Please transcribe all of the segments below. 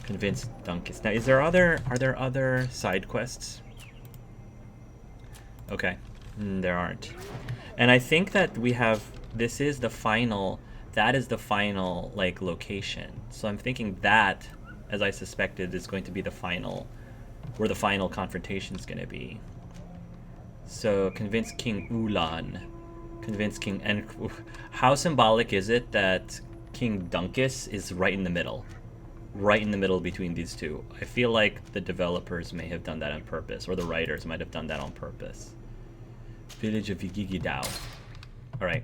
Convince Dunkus. Now, are there other side quests? Okay, there aren't. And I think that this is the final, that is the final, like, location. So I'm thinking that, as I suspected, is going to be the final, where the final confrontation is going to be. So, convince King Ulan. Convince King... And how symbolic is it that King Dunkus is right in the middle? Right in the middle between these two. I feel like the developers may have done that on purpose, or the writers might have done that on purpose. Village of Yigigidao. Alright.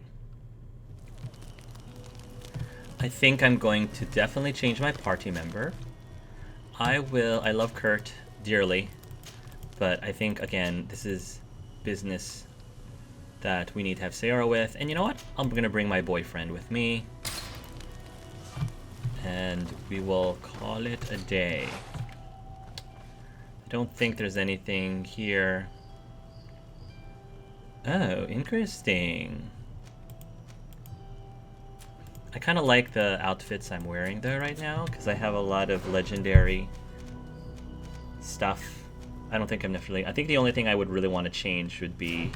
I think I'm going to definitely change my party member. I love Kurt dearly, but I think, again, this is business that we need to have Sayora with. And you know what? I'm gonna bring my boyfriend with me. And we will call it a day. I don't think there's anything here. Oh, interesting. I kind of like the outfits I'm wearing though right now, because I have a lot of legendary stuff. I don't think I'm necessarily... I think the only thing I would really want to change would be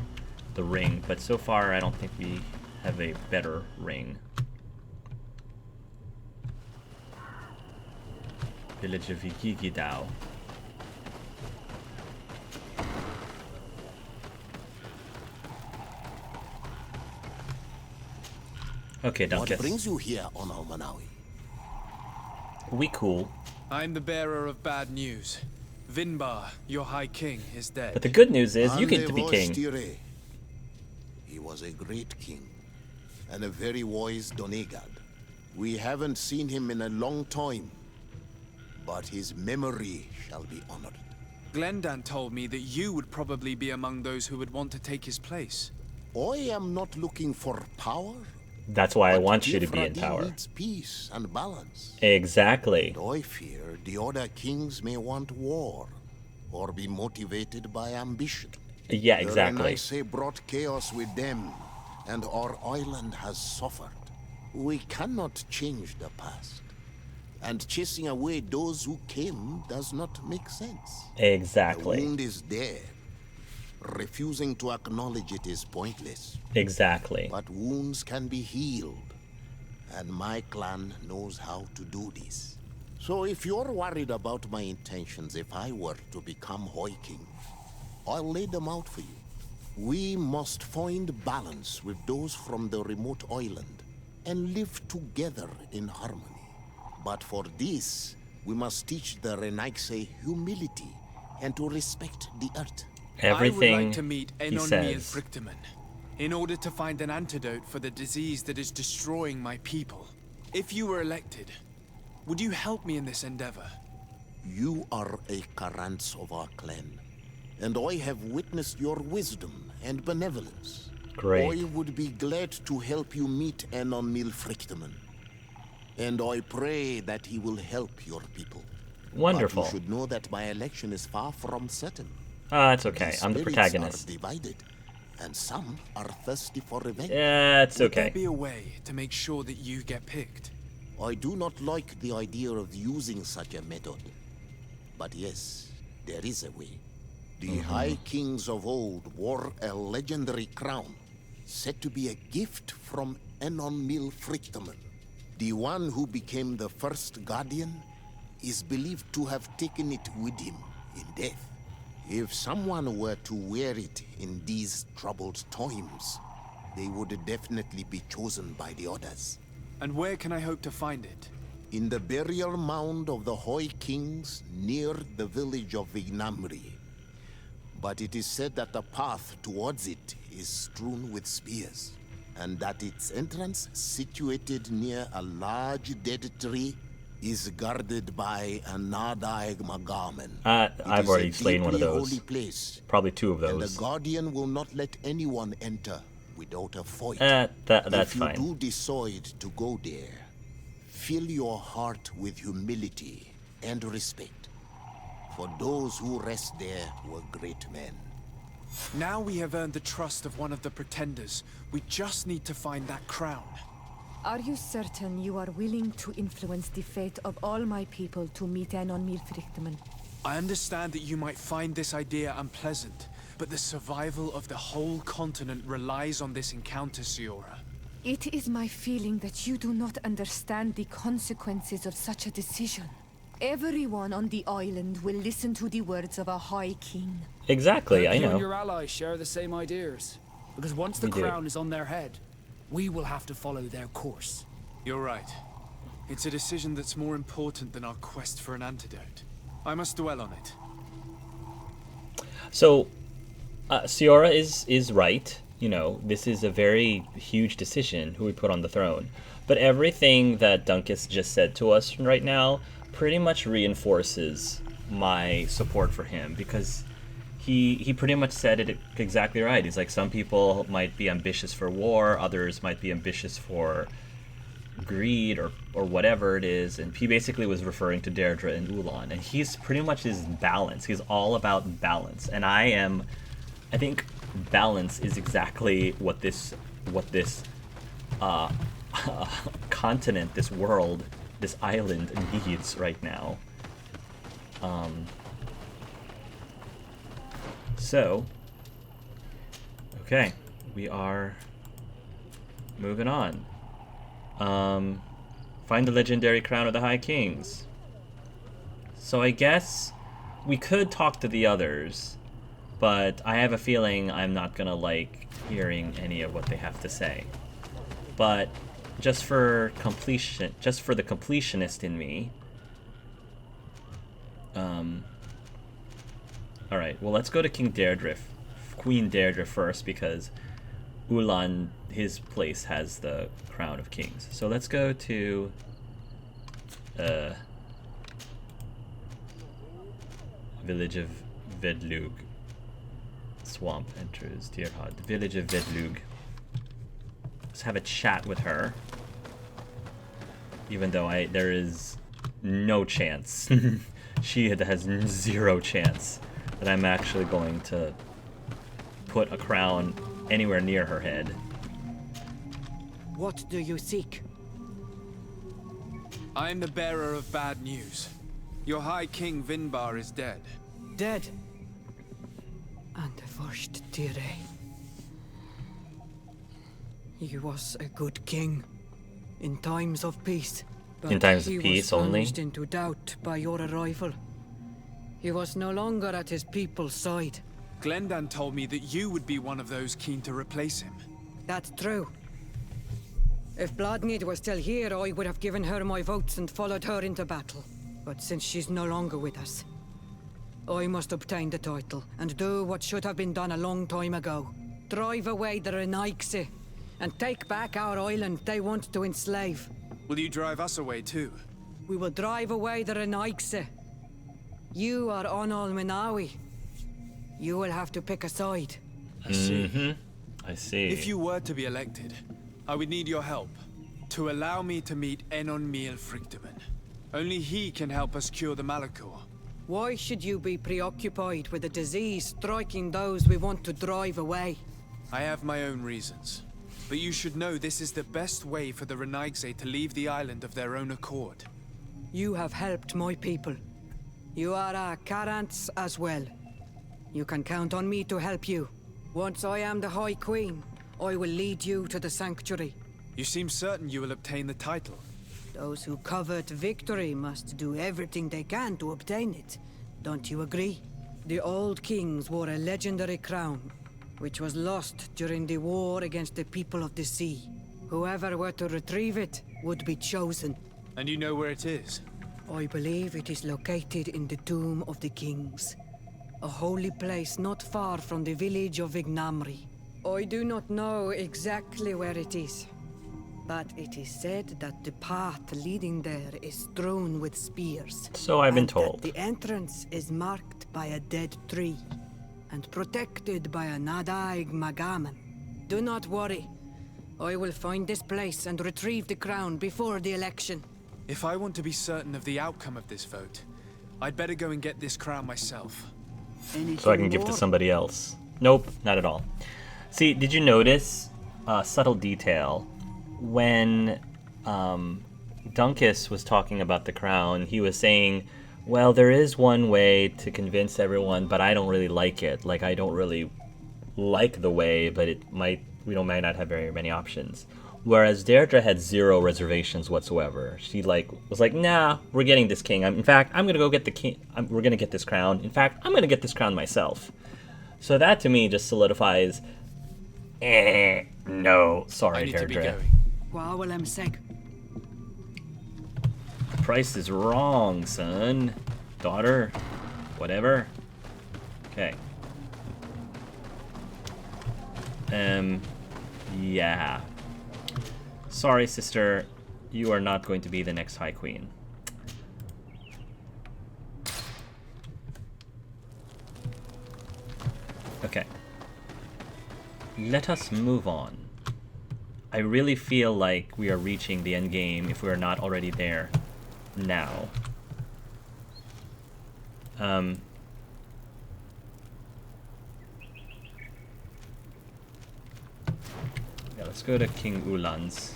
the ring, but so far I don't think we have a better ring. Village of Yigigidao. Okay, Dunkus. What brings you here on Manawi? We cool. I'm the bearer of bad news. Vinbar, your High King, is dead. But the good news is you get to be king. He was a great king, and a very wise Donegad. We haven't seen him in a long time, but his memory shall be honored. Glendan told me that you would probably be among those who would want to take his place. I am not looking for power. That's why I want you to Yecht be in Fradi power. needs peace and balance. Exactly. And I fear the other kings may want war, or be motivated by ambition. Yeah, exactly. The Renaissance brought chaos with them, and our island has suffered. We cannot change the past, and chasing away those who came does not make sense. Exactly. The wound is there. Refusing to acknowledge it is pointless. Exactly. But wounds can be healed, and my clan knows how to do this. So if you're worried about my intentions if I were to become High King, I'll lay them out for you. We must find balance with those from the remote island and live together in harmony. But for this, we must teach the Renaissance humility and to respect the earth. Everything I would like to meet he Enonmi and says. Frictamen in order to find an antidote for the disease that is destroying my people. If you were elected, would you help me in this endeavor? You are a Karants of our clan, and I have witnessed your wisdom and benevolence. Great. I would be glad to help you meet Enonmi Frictamen, and I pray that he will help your people. Wonderful. But you should know that my election is far from certain. It's okay. I'm the Spirits protagonist. are divided, and some are thirsty for revenge. Yeah, it's Would there okay. be a way to make sure that you get picked? I do not like the idea of using such a method. But yes, there is a way. The High Kings of old wore a legendary crown, said to be a gift from Enonmi Frictamen. The one who became the first guardian is believed to have taken it with him in death. If someone were to wear it in these troubled times, they would definitely be chosen by the others. And where can I hope to find it? In the burial mound of the High Kings near the village of Vignamri. But it is said that the path towards it is strewn with spears, and that its entrance, situated near a large dead tree, is guarded by a Nadaig Magamen. I've already slain one of those. Holy place, Probably two of and those. the Guardian will not let anyone enter without a fight. That's If you fine. do decide to go there, fill your heart with humility and respect. For those who rest there were great men. Now we have earned the trust of one of the pretenders. We just need to find that crown. Are you certain you are willing to influence the fate of all my people to meet Enon Mirfrichtemann? I understand that you might find this idea unpleasant, but the survival of the whole continent relies on this encounter, Siora. It is my feeling that you do not understand the consequences of such a decision. Everyone on the island will listen to the words of a High King. Exactly, I You know. and your allies share the same ideas. Because once the We do. crown is on their head, we will have to follow their course. You're right. It's a decision that's more important than our quest for an antidote. I must dwell on it. So, Ciora is right. You know, this is a very huge decision, who we put on the throne. But everything that Dunkus just said to us right now pretty much reinforces my support for him, because he pretty much said it exactly right. He's like, some people might be ambitious for war, others might be ambitious for greed or whatever it is, and he basically was referring to Deirdre and Ulan, and he's pretty much his balance. He's all about balance, and I think balance is exactly what this continent, this world, this island needs right now. So, okay, we are moving on. Find the legendary crown of the High Kings. So I guess we could talk to the others, but I have a feeling I'm not gonna like hearing any of what they have to say. But just for completion, just for the completionist in me. All right. Well, let's go to Queen Deirdre first, because Ulan, his place has the crown of kings. So let's go to village of Vedlug. Swamp enters Dirhad. Village of Vedlug. Let's have a chat with her. Even though there is no chance. She has zero chance that I'm actually going to put a crown anywhere near her head. What do you seek? I am the bearer of bad news. Your High King Vinbar is dead. Dead. And the first Tire. He was a good king in times of peace. But In times of he peace was only? plunged into doubt by your arrival. He was no longer at his people's side. Glendan told me that you would be one of those keen to replace him. That's true. If Bloodmead was still here, I would have given her my votes and followed her into battle. But since she's no longer with us, I must obtain the title and do what should have been done a long time ago. Drive away the Renaigse and take back our island they want to enslave. Will you drive us away too? We will drive away the Renaigse. You are Onal Minawi. You will have to pick a side. I see. I see. If you were to be elected, I would need your help to allow me to meet Enon Mirfrichtemann. Only he can help us cure the Malachor. Why should you be preoccupied with a disease striking those we want to drive away? I have my own reasons. But you should know this is the best way for the Renaigse to leave the island of their own accord. You have helped my people. You are our Karants as well. You can count on me to help you. Once I am the High Queen, I will lead you to the Sanctuary. You seem certain you will obtain the title. Those who covet victory must do everything they can to obtain it. Don't you agree? The old kings wore a legendary crown, which was lost during the war against the people of the sea. Whoever were to retrieve it would be chosen. And you know where it is? I believe it is located in the Tomb of the Kings, a holy place not far from the village of Ignamri. I do not know exactly where it is, but it is said that the path leading there is strewn with spears. So I've been and told. that the entrance is marked by a dead tree and protected by a Nadaig Magaman. Do not worry. I will find this place and retrieve the crown before the election. If I want to be certain of the outcome of this vote, I'd better go and get this crown myself. So I can give it to somebody else. Nope, not at all. See, did you notice a subtle detail? When Dunkus was talking about the crown, he was saying, well, there is one way to convince everyone, but I don't really like it. Like, I don't really like the way, but we might not have very many options. Whereas Deirdre had 0 reservations whatsoever. She was like, nah, we're getting this king. In fact, I'm gonna go get the king. We're gonna get this crown. In fact, I'm gonna get this crown myself. So that to me just solidifies. No, sorry, Deirdre. Price is wrong, son, daughter, whatever. Okay. Yeah. Sorry, sister, you are not going to be the next High Queen. Okay. Let us move on. I really feel like we are reaching the end game if we are not already there now. Yeah, let's go to King Ulan's.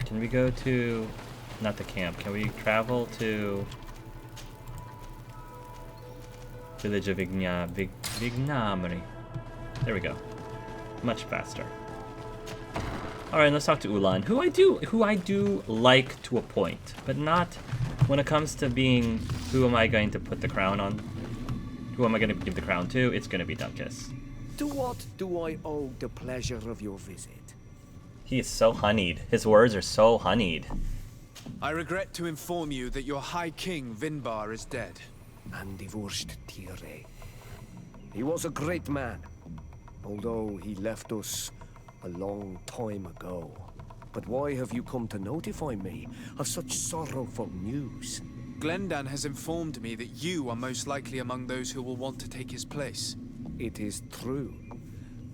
Can we go to, not the camp, can we travel to village of Vignamri? There we go. Much faster. Alright, let's talk to Ulan, who I do like to a point, but not when it comes to being, who am I going to put the crown on? Who am I going to give the crown to? It's going to be Dunkus. To what do I owe the pleasure of your visit? He is so honeyed. His words are so honeyed. I regret to inform you that your High King, Vinbar, is dead. And divorced Tire. He was a great man, although he left us a long time ago. But why have you come to notify me of such sorrowful news? Glendan has informed me that you are most likely among those who will want to take his place. It is true,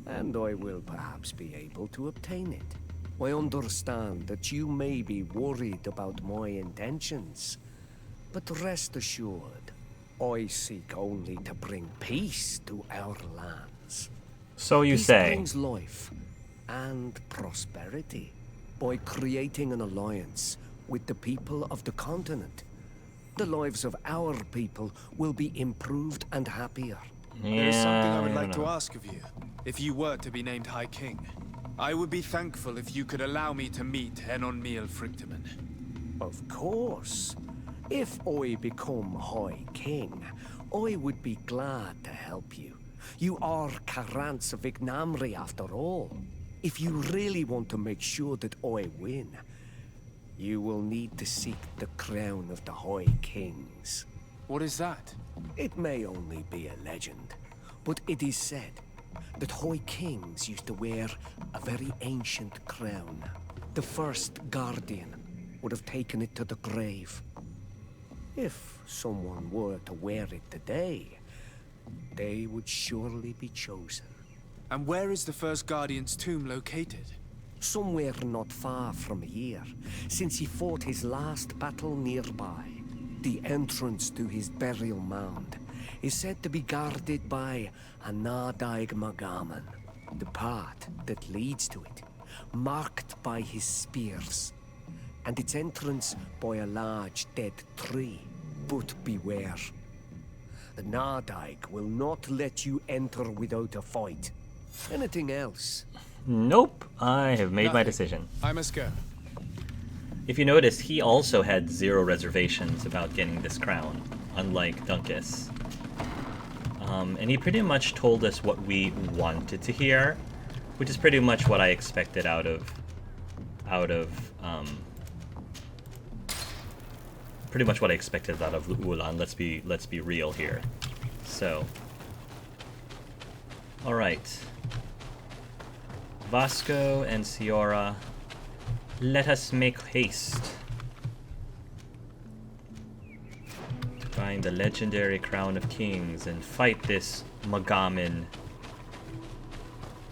and I will perhaps be able to obtain it. I understand that you may be worried about my intentions, but rest assured, I seek only to bring peace to our lands. So you Peace say. brings life and prosperity by creating an alliance with the people of the continent. The lives of our people will be improved and happier. There is something I would don't like to know. ask of you, if you were to be named High King. I would be thankful if you could allow me to meet Enon Miel Frichtemann. Of course. If I become High King, I would be glad to help you. You are Karant's Vignamri after all. If you really want to make sure that I win, you will need to seek the crown of the High Kings. What is that? It may only be a legend, but it is said that High Kings used to wear a very ancient crown. The first Guardian would have taken it to the grave. If someone were to wear it today, they would surely be chosen. And where is the first Guardian's tomb located? Somewhere not far from here, since he fought his last battle nearby. The entrance to his burial mound is said to be guarded by a Nadaig Magaman, the path that leads to it, marked by his spears, and its entrance by a large dead tree. But beware. The Nadaig will not let you enter without a fight. Anything else? Nope, I have made my Nothing. decision. I must go. If you notice, he also had 0 reservations about getting this crown, unlike Dunkus. And he pretty much told us what we wanted to hear, which is pretty much what I expected out of pretty much what I expected out of Ulan. Let's be real here. So, all right, Vasco and Ciora, let us make haste to find the legendary crown of kings and fight this Magaman,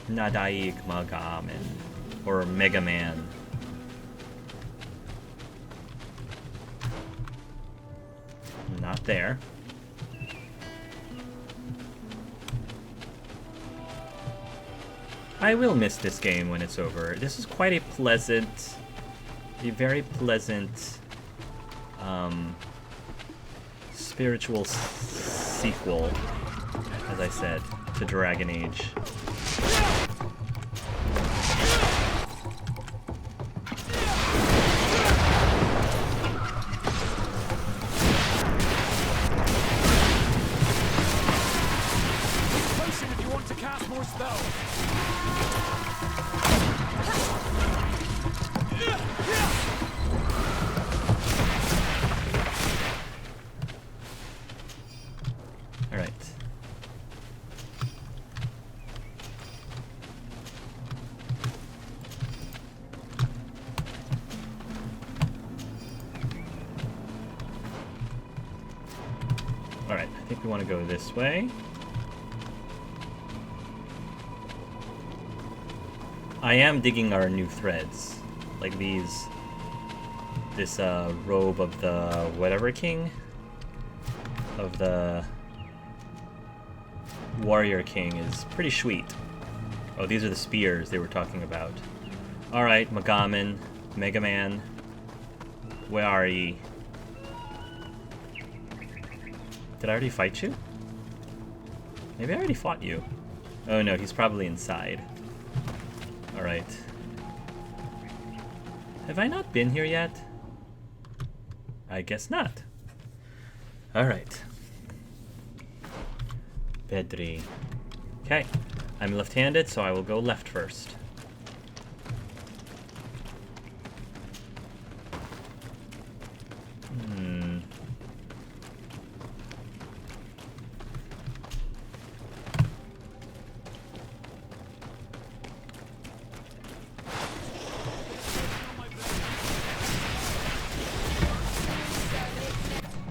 Nadaig Magaman, or Mega Man. Not there. I will miss this game when it's over. This is quite a very pleasant, spiritual sequel, as I said, to Dragon Age. Alright, I think we want to go this way. I am digging our new threads. Like this robe of the whatever king? Of the warrior king is pretty sweet. Oh, these are the spears they were talking about. Alright, Megaman, where are ye? Did I already fight you? Maybe I already fought you. Oh no, he's probably inside. Alright. Have I not been here yet? I guess not. Alright. Bedri. Okay. I'm left-handed, so I will go left first.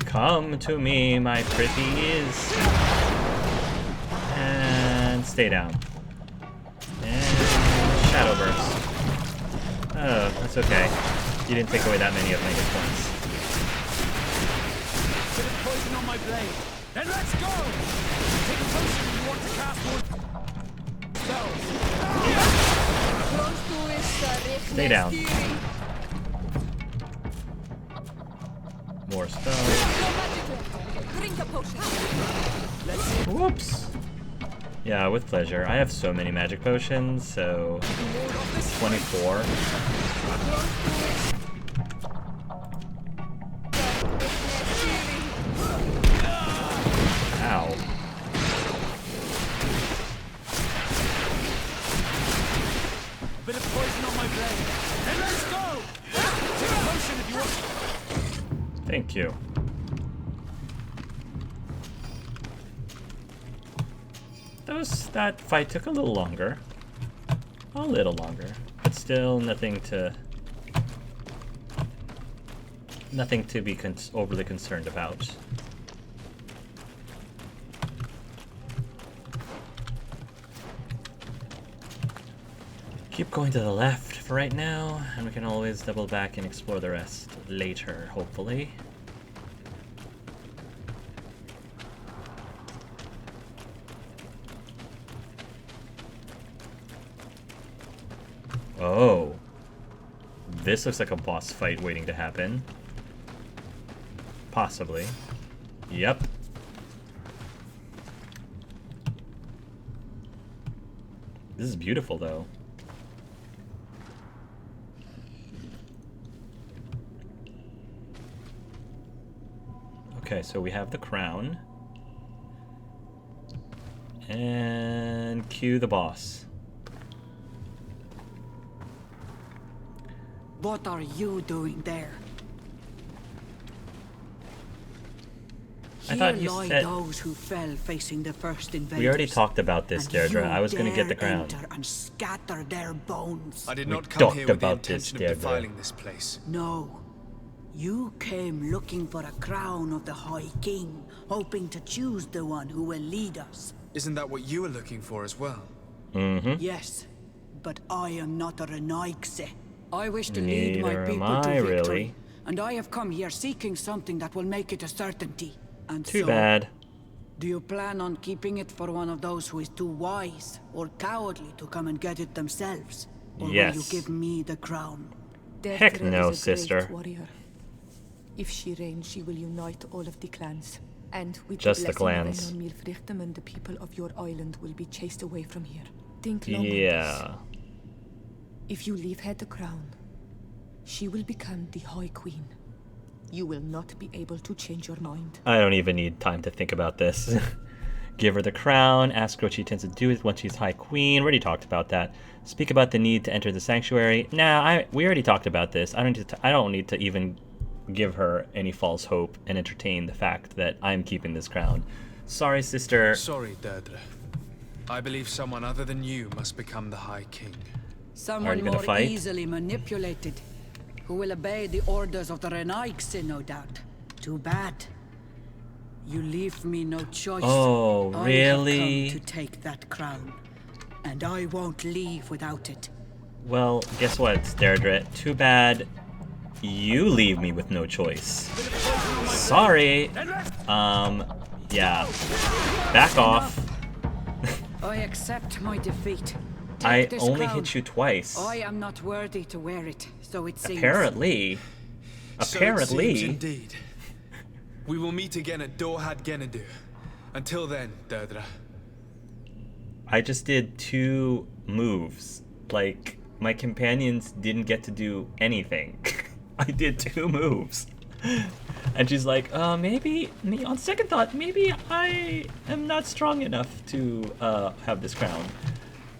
Come to me, my pretties. And stay down. And Shadow Burst. Oh, that's okay. You didn't take away that many of my hit points. Bit of poison on my blade. Then let's go! Take a potion if you want to cast more spells. Stay down. More spells. Whoops. Yeah, with pleasure. I have so many magic potions, so 24. Ow. A bit of poison on my blade. And let's go! Take a potion if you want. Thank you. That fight took a little longer. A little longer. But still nothing to be overly concerned about. Keep going to the left for right now, and we can always double back and explore the rest later, hopefully. Oh. This looks like a boss fight waiting to happen. Possibly. Yep. This is beautiful, though. Okay, so we have the crown. And cue the boss. What are you doing there? I thought Here you lie said... those who fell facing the first invaders. We already talked about this, and Deirdre. you I was going to get the dare crown. enter and scatter their bones. I did We not come talked here with the about this, intention of Deirdre. defiling this place. No. You came looking for a crown of the High King, hoping to choose the one who will lead us. Isn't that what you were looking for as well? Mm-hmm. Yes, but I am not a Renaigse. I wish to lead my Neither am people I, to victory, really. and I have come here seeking something that will make it a certainty. And Too so, bad. Do you plan on keeping it for one of those who is too wise or cowardly to come and get it themselves? Or will you Yes. give me the crown? Heck Deirdre no, is a great sister. warrior. If she reigns, she will unite all of the clans. And with Just the blessing of clans. Einar Mýrfriðdum and the people of your island will be chased away from here. Think long on this. Yeah. If you leave her the crown, she will become the High Queen. You will not be able to change your mind. I don't even need time to think about this. Give her the crown, ask her what she intends to do with once she's High Queen. We already talked about that. Speak about the need to enter the sanctuary. Nah, we already talked about this. I don't need to even give her any false hope and entertain the fact that I'm keeping this crown. Sorry, sister. Sorry, Deirdre. I believe someone other than you must become the High King. Someone gonna more fight? easily manipulated, who will obey the orders of the Renaigse, no doubt. Too bad. You leave me no choice. Oh, really? I have come to take that crown, and I won't leave without it. Well, guess what, Deirdre? Too bad you leave me with no choice. Sorry. Yeah. Back off. I accept my defeat. I Take this only crown. hit you twice. I am not worthy to wear it, so it seems. Apparently. So it seems indeed. We will meet again at Dorhad Genadu. Until then, Deirdre. I just did 2 moves. Like, my companions didn't get to do anything. I did 2 moves. And she's like, maybe, on second thought, maybe I am not strong enough to have this crown.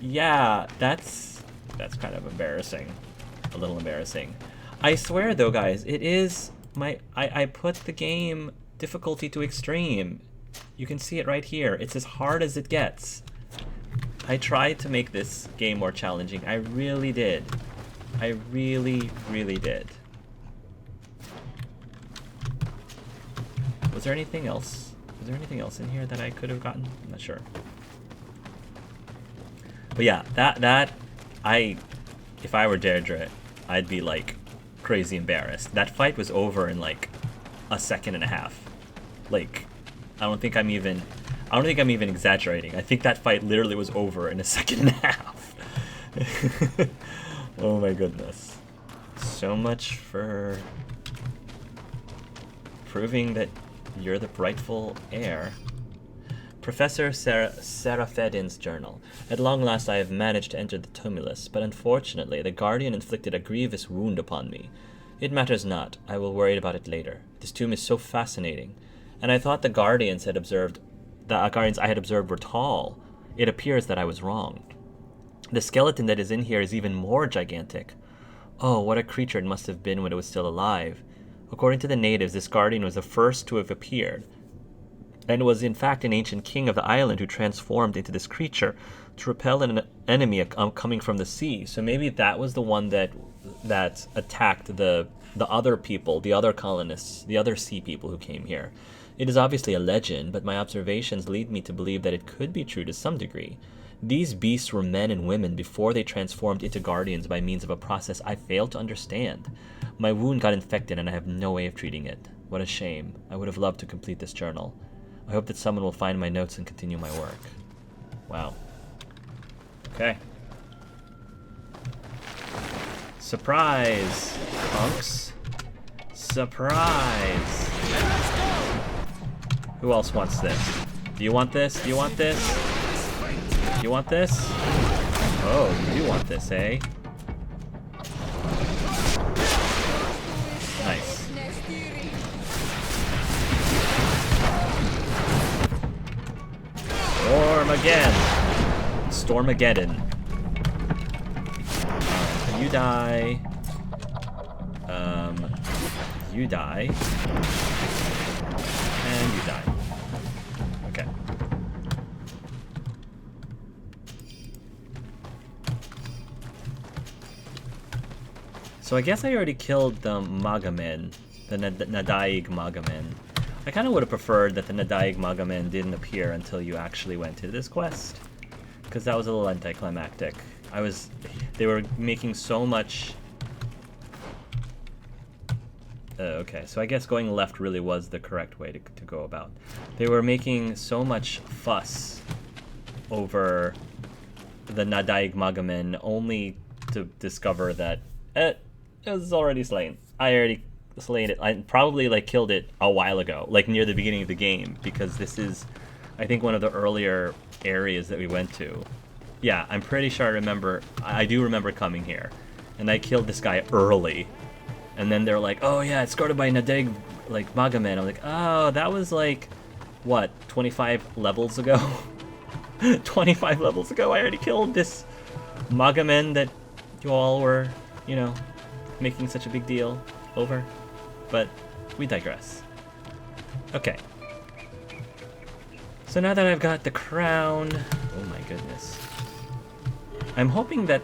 Yeah, that's kind of embarrassing. A little embarrassing. I swear though, guys, it is I put the game difficulty to extreme. You can see it right here. It's as hard as it gets. I tried to make this game more challenging. I really did. I really, really did. Was there anything else? Was there anything else in here that I could have gotten? I'm not sure. But yeah, if I were Deirdre, I'd be like crazy embarrassed. That fight was over in like a second and a half. Like, I don't think I'm even exaggerating. I think that fight literally was over in a second and a half. Oh my goodness. So much for proving that you're the rightful heir. Professor Seraphedin's journal. At long last I have managed to enter the tumulus, but unfortunately the Guardian inflicted a grievous wound upon me. It matters not. I will worry about it later. This tomb is so fascinating. And I thought the Guardians I had observed were tall. It appears that I was wrong. The skeleton that is in here is even more gigantic. Oh, what a creature it must have been when it was still alive. According to the natives, this Guardian was the first to have appeared, and was in fact an ancient king of the island who transformed into this creature to repel an enemy coming from the sea. So maybe that was the one that attacked the other people, the other colonists, the other sea people who came here. It is obviously a legend, but my observations lead me to believe that it could be true to some degree. These beasts were men and women before they transformed into guardians by means of a process I fail to understand. My wound got infected and I have no way of treating it. What a shame. I would have loved to complete this journal. I hope that someone will find my notes and continue my work. Wow. Okay. Surprise, punks. Surprise. Who else wants this? Do you want this? Do you want this? Do you want this? Oh, you do want this, eh? Nice. Stormageddon. You die. You die. And you die. Okay. So I guess I already killed the Magamen, the Nadaig Magamen. I kind of would have preferred that the Nadaig Magamen didn't appear until you actually went to this quest, because that was a little anticlimactic. They were making so much Okay, so I guess going left really was the correct way to go about. They were making so much fuss over the Nadaig Magamen only to discover that it was already slain. I already slayed it. I probably like killed it a while ago, like near the beginning of the game, because this is, I think, one of the earlier areas that we went to. Yeah, I'm pretty sure I do remember coming here, and I killed this guy early. And then they're like, oh yeah, it's guarded by Nadaig, like, Magamen. I'm like, oh, that was like, what, 25 levels ago? 25 levels ago, I already killed this Magamen that you all were, you know, making such a big deal over. But we digress. Okay. So now that I've got the crown, oh my goodness. I'm hoping that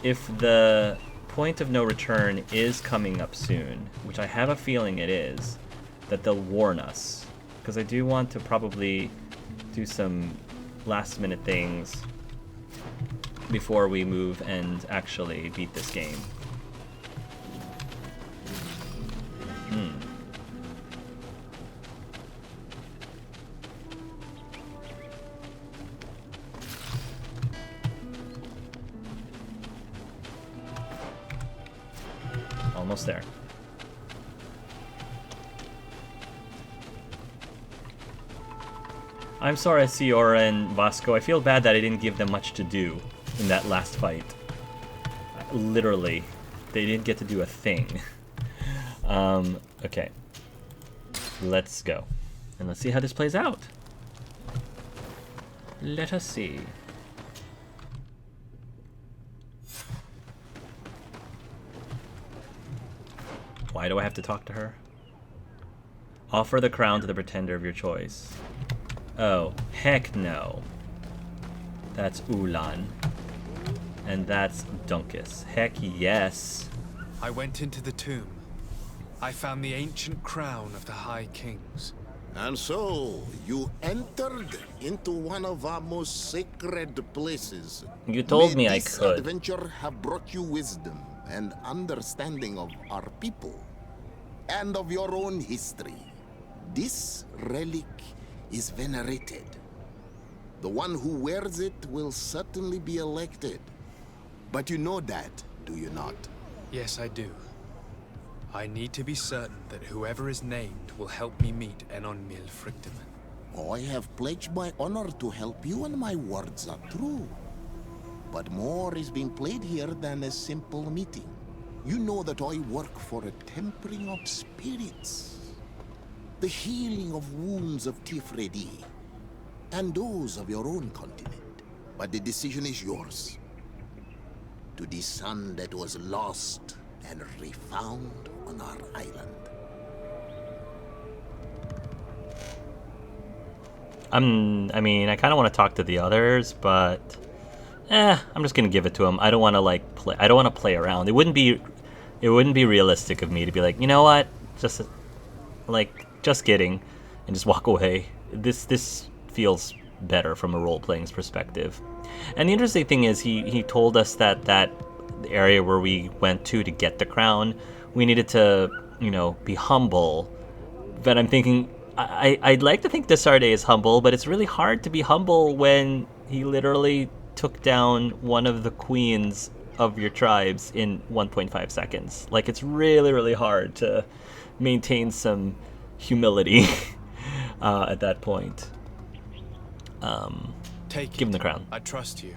if the point of no return is coming up soon, which I have a feeling it is, that they'll warn us. Because I do want to probably do some last minute things before we move and actually beat this game. Almost there. I'm sorry, Ciora and Vasco. I feel bad that I didn't give them much to do in that last fight. Literally, they didn't get to do a thing. Okay. Let's go. And let's see how this plays out. Let us see. Why do I have to talk to her? Offer the crown to the pretender of your choice. Oh, heck no. That's Ulan. And that's Dunkus. Heck yes. I went into the tomb. I found the ancient crown of the High Kings. And so, you entered into one of our most sacred places. You told me I This could. adventure have brought you wisdom and understanding of our people and of your own history. This relic is venerated. The one who wears it will certainly be elected. But you know that, do you not? Yes, I do. I need to be certain that whoever is named will help me meet Enon Mil Frictiman. I have pledged my honor to help you, and my words are true. But more is being played here than a simple meeting. You know that I work for a tempering of spirits, the healing of wounds of Yecht Fradi, and those of your own continent. But the decision is yours. To the son that was lost and refound on our island. I mean, I kind of want to talk to the others, but I'm just gonna give it to him. I don't want to like play. I don't want to play around. It wouldn't be realistic of me to be like, you know what, just kidding, and just walk away. This feels better from a role-playing perspective. And the interesting thing is, he told us that the area where we went to get the crown, we needed to, you know, be humble. But I'm thinking, I'd like to think Desarde is humble, but it's really hard to be humble when he literally took down one of the queens of your tribes in 1.5 seconds. Like, it's really, really hard to maintain some humility at that point. Give him the crown. I trust you.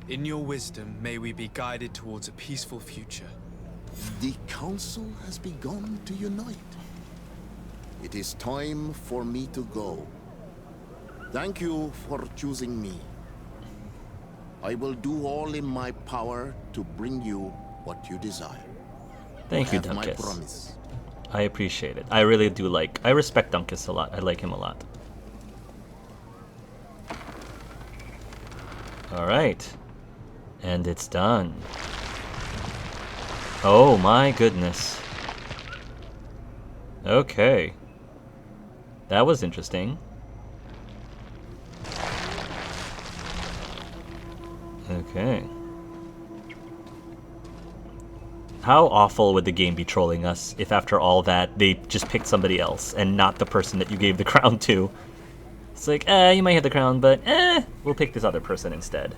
In your wisdom, may we be guided towards a peaceful future. The council has begun to unite. It is time for me to go. Thank you for choosing me. I will do all in my power to bring you what you desire. Thank you, I have my Dunkus. promise. I appreciate it. I really do I respect Dunkus a lot. I like him a lot. Alright. And it's done. Oh my goodness. Okay. That was interesting. Okay. How awful would the game be trolling us if after all that they just picked somebody else and not the person that you gave the crown to? It's like, you might have the crown, but we'll pick this other person instead.